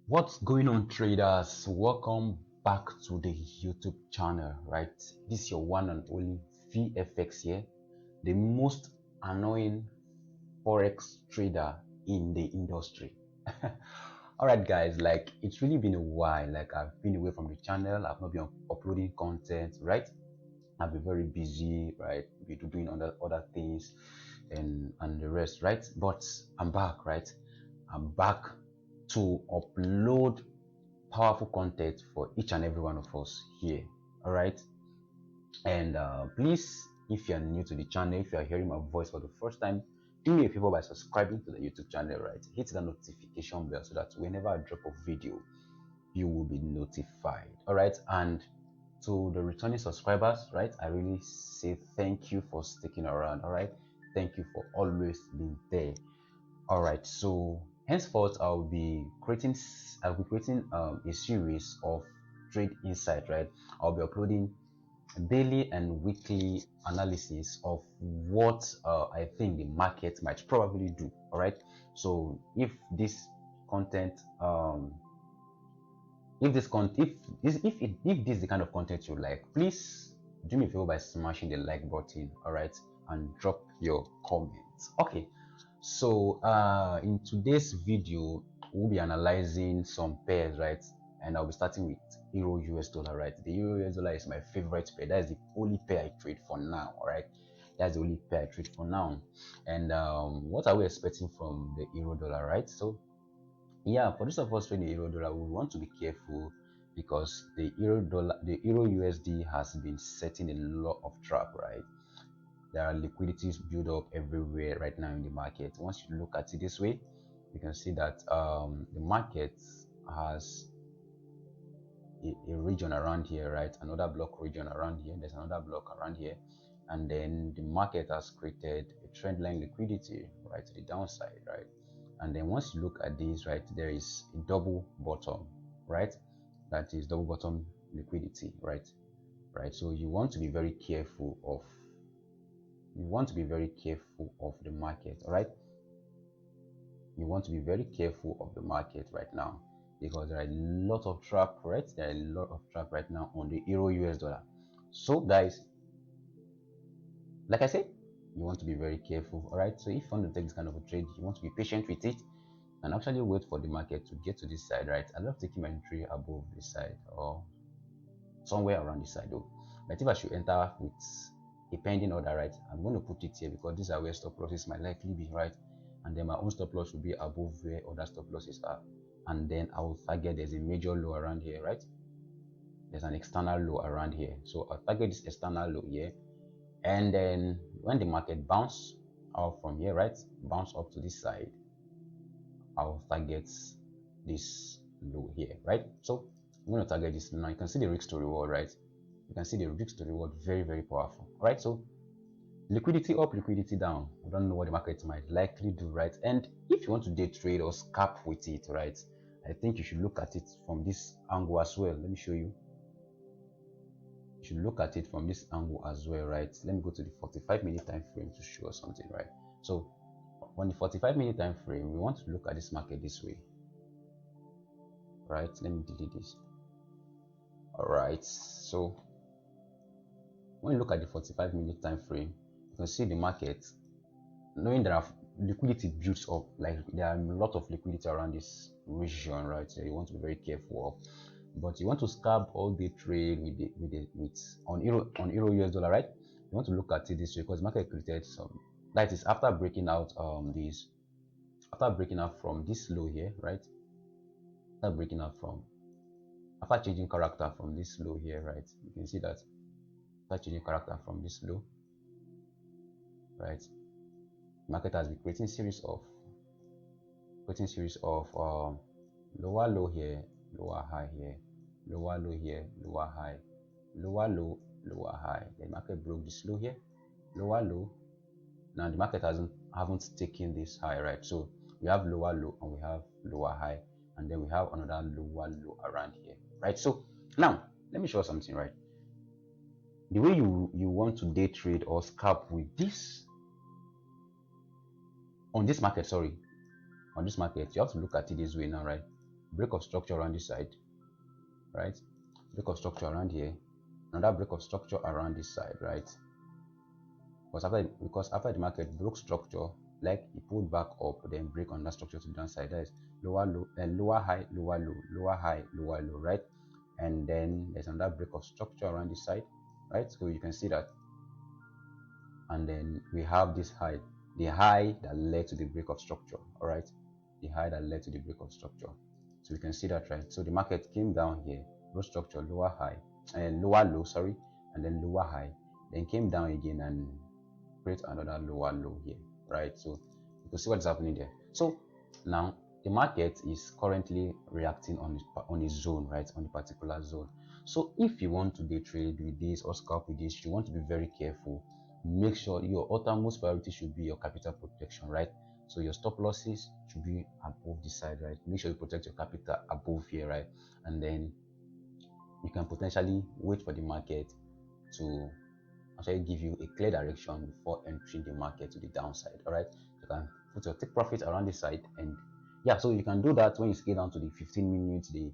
What's going on, traders? Welcome back to the YouTube channel, right? This is your one and only VFX here, the most annoying forex trader in the industry. All right, guys, like it's really been a while. Like I've been away from the channel. I've not been uploading content, right? I've been very busy, right? Been doing other things and the rest, right? But I'm back, right? I'm back to upload powerful content for each and every one of us here. All right, and please, if you are new to the channel, if you are hearing my voice for the first time, do me a favor by subscribing to the YouTube channel, right? Hit the notification bell so that whenever I drop a video, you will be notified. All right, and to the returning subscribers, right, I really say thank you for sticking around. All right, thank you for always being there. All right, so henceforth I'll be creating a series of trade insight, right? I'll be uploading daily and weekly analysis of what I think the market might probably do. All right, so if this content if this is the kind of content you like, please do me a favor by smashing the like button. All right, and drop your comments. Okay, so in today's video we'll be analyzing some pairs, right? And I'll be starting with euro US dollar, right? The euro US dollar is my favorite pair. That is the only pair I trade for now. All right, that's the only pair I trade for now. And what are we expecting from the euro dollar, right? So yeah, for those of us trading the euro dollar, we want to be careful because the euro USD has been setting a lot of trap, right? There are liquidities built up everywhere right now in the market. Once you look at it this way, you can see that the market has a region around here, right? Another block region around here. There's another block around here, and then the market has created a trend line liquidity right to the downside, right? And then once you look at this, right, there is a double bottom, right? That is double bottom liquidity, right? So you want to be very careful of the market. All right, you want to be very careful of the market right now because there are a lot of trap, right? There are a lot of trap right now on the euro US dollar. So guys, like I said, you want to be very careful. All right, so if you want to take this kind of a trade, you want to be patient with it and actually wait for the market to get to this side, right? I love taking my entry above this side or somewhere around this side though. But if I should enter with a pending order, right, I'm going to put it here because these are where stop losses might likely be, right? And then my own stop loss will be above where other stop losses are. And then I will target there's a major low around here, right? There's an external low around here. So I'll target this external low here. And then when the market bounce out from here, right, bounce up to this side, I'll target this low here, right? So I'm going to target this. Now you can see the risk to reward, right? You can see the risk to reward very, very powerful, right? So liquidity up, liquidity down. We don't know what the market might likely do, right? And if you want to day trade or scalp with it, right, I think you should look at it from this angle as well. Let me show you. You should look at it from this angle as well, right? Let me go to the 45-minute time frame to show us something, right? So on the 45-minute time frame, we want to look at this market this way, right? Let me delete this. All right, so when you look at the 45-minute time frame, you can see the market, knowing there are liquidity builds up, like there are a lot of liquidity around this region, right? So you want to be very careful of. But you want to scalp all day trade on euro US dollar, right? You want to look at it this way because market created some, that is after breaking out from this low here, right? After changing character from this low here, right? You can see that after changing character from this low, right? Market has been creating series of lower low here, lower high here, lower low here, lower high, lower low, lower high. The market broke this low here, lower low. Now the market haven't taken this high, right? So we have lower low and we have lower high, and then we have another lower low around here, right? So now let me show you something, right? The way you want to day trade or scalp with this on this market, you have to look at it this way now, right? break of structure around this side, right? Break of structure around here, another break of structure around this side, right? Because after the market broke structure, like it pulled back up, then break on that structure to the downside. That is lower low and lower high, lower low, lower high, lower low, right? And then there's another break of structure around this side, right? So you can see that. And then we have this high, the high that led to the break of structure, all right? The high that led to the break of structure. So we can see that, right? So the market came down here, broke structure, lower high, and lower low, sorry, and then lower high, then came down again and create another lower low here, right? So you can see what's happening there. So now the market is currently reacting on a zone, right? On a particular zone. So if you want to day trade with this or scalp with this, you want to be very careful. Make sure your uttermost priority should be your capital protection, right? So your stop losses should be above this side, right? Make sure you protect your capital above here, right? And then you can potentially wait for the market to actually give you a clear direction before entering the market to the downside. All right, you can put your take profit around this side, and yeah, so you can do that when you scale down to the 15 minutes, the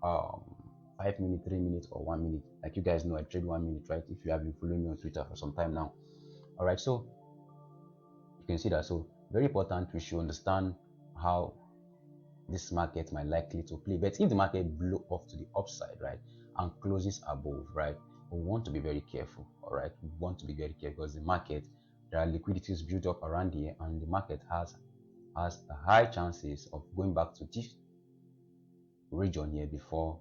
5 minute, 3 minutes, or 1 minute. Like you guys know, I trade 1 minute, right? If you have been following me on Twitter for some time now. All right, so you can see that. So very important, we should understand how this market might likely to play. But if the market blow off to the upside, right, and closes above, right, we want to be very careful. All right, we want to be very careful because the market, there are liquidities built up around here, and the market has high chances of going back to this region here before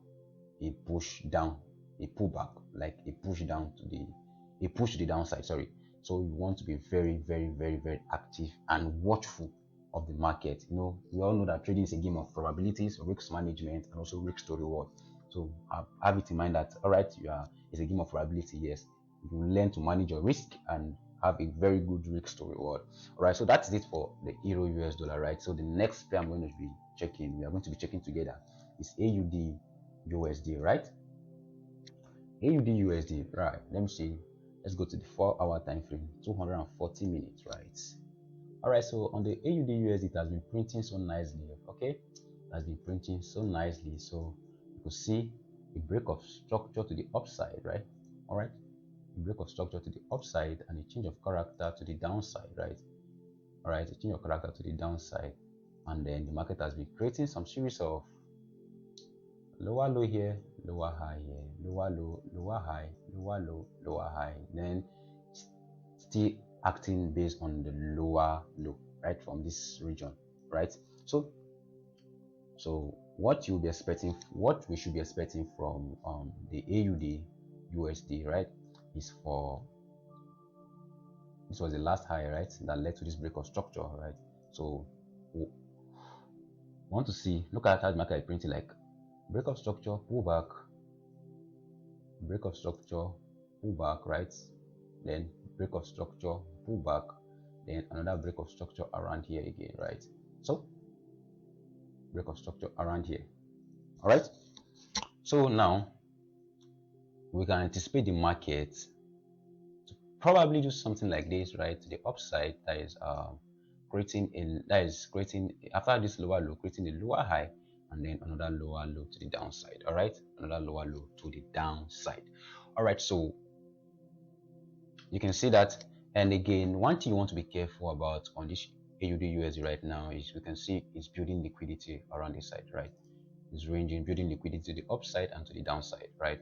it push down, a pullback, like a push down to a push to the downside. Sorry. So you want to be very, very, very, very active and watchful of the market. You know, we all know that trading is a game of probabilities, risk management, and also risk to reward. So have it in mind that all right, it's a game of probability. Yes, you learn to manage your risk and have a very good risk to reward. All right, so that's it for the Euro US dollar, right? So the next pair I'm going to be checking, we are going to be checking together, is AUD USD, right? AUD USD, right? Let me see. Let's go to the 4-hour time frame, 240 minutes, right? All right, so on the AUD USD, it has been printing so nicely, okay? It has been printing so nicely. So you could see a break of structure to the upside, right? All right, a break of structure to the upside and a change of character to the downside, right? All right, a change of character to the downside. And then the market has been creating some series of lower low here, lower high here, lower low, lower high, lower low, lower high, then still acting based on the lower low, right, from this region, right? So what you'll be expecting, what we should be expecting from the AUD USD, right, is for, this was the last high, right, that led to this break of structure, right? So we want to see, look at how the market is printing, like break of structure, pull back, break of structure, pull back, right? Then break of structure, pull back, then another break of structure around here again, right? So break of structure around here. All right, so now we can anticipate the market to probably do something like this, right, to the upside. That is creating after this lower low, creating a lower high, and then another lower low to the downside. All right, another lower low to the downside. All right, so you can see that. And again, one thing you want to be careful about on this AUD USD right now is we can see it's building liquidity around this side, right? It's ranging, building liquidity to the upside and to the downside, right?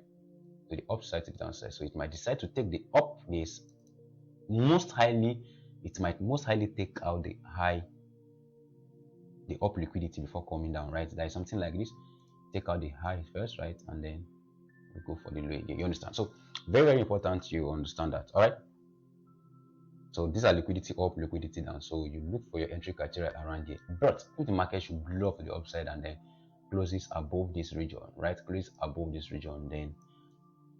To the upside, to the downside. So it might decide to take the up this most highly, it might most highly take out the high, the up liquidity before coming down, right? There is something like this. Take out the high first, right? And then we go for the low again. You understand? So very, very important you understand that. All right. So these are liquidity up, liquidity down. So you look for your entry criteria around here. But if the market should blow up to the upside and then closes above this region, right? Close above this region, then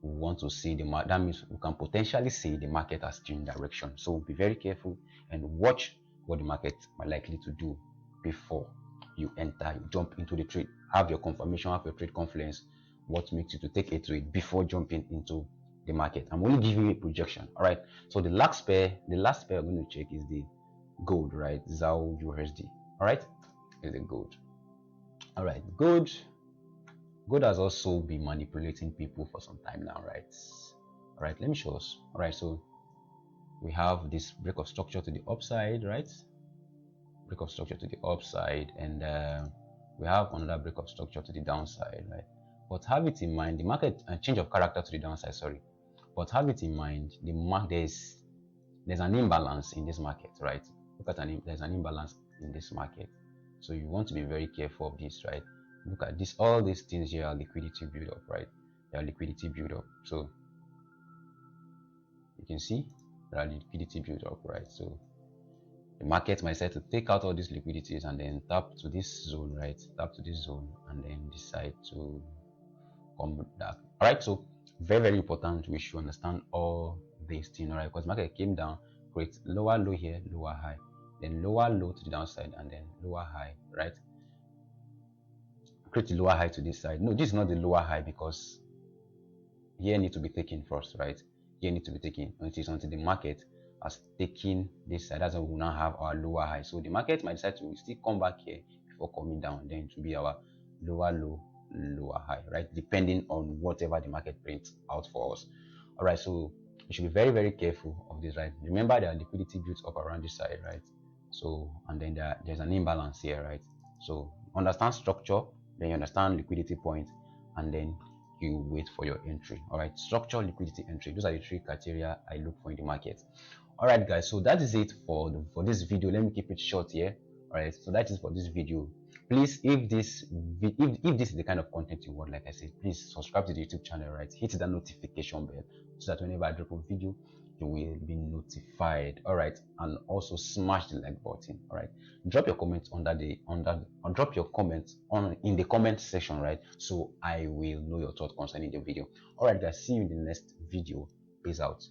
we want to see the market. That means we can potentially see the market has changed direction. So be very careful and watch what the market might likely to do before you enter, you jump into the trade. Have your confirmation, have your trade confidence. What makes you to take a trade before jumping into the market? I'm only giving you a projection. All right. So the last pair I'm going to check is the gold, right? ZAU USD. All right, is the gold. All right, good has also been manipulating people for some time now, right? All right, let me show us. All right, so we have this break of structure to the upside, right? Break of structure to the upside, and we have another break of structure to the downside, right? But have it in mind, the market change of character to the downside, sorry. But have it in mind, there's an imbalance in this market, right? Look at there's an imbalance in this market, so you want to be very careful of this, right? Look at this, all these things here are liquidity build up, right? They are liquidity build up, so you can see there are liquidity build up, right? So the market might decide to take out all these liquidities and then tap to this zone, right? Tap to this zone and then decide to come back. All right, so very, very important. We should understand all these things, all right? Because market came down, create lower low here, lower high, then lower low to the downside, and then lower high, right? Create the lower high to this side. No, this is not the lower high because here need to be taken first, right? Here need to be taken until the market has taken this side. That's why we now have our lower high. So the market might decide to still come back here before coming down, then to be our lower low, lower high, right? Depending on whatever the market prints out for us. All right, so we should be very, very careful of this, right? Remember, there are liquidity built up around this side, right? So, and then there's an imbalance here, right? So understand structure, then you understand liquidity point, and then you wait for your entry. All right, structure, liquidity, entry. Those are the three criteria I look for in the market. All right, guys, so that is it for this video. Let me keep it short here. All right, so that is for this video. Please, if this is the kind of content you want, like I said, please subscribe to the YouTube channel, right? Hit that notification bell so that whenever I drop a video, you will be notified. All right, and also smash the like button. All right, drop your comments drop your comments in the comment section, right? So I will know your thoughts concerning the video. All right, guys, see you in the next video. Peace out.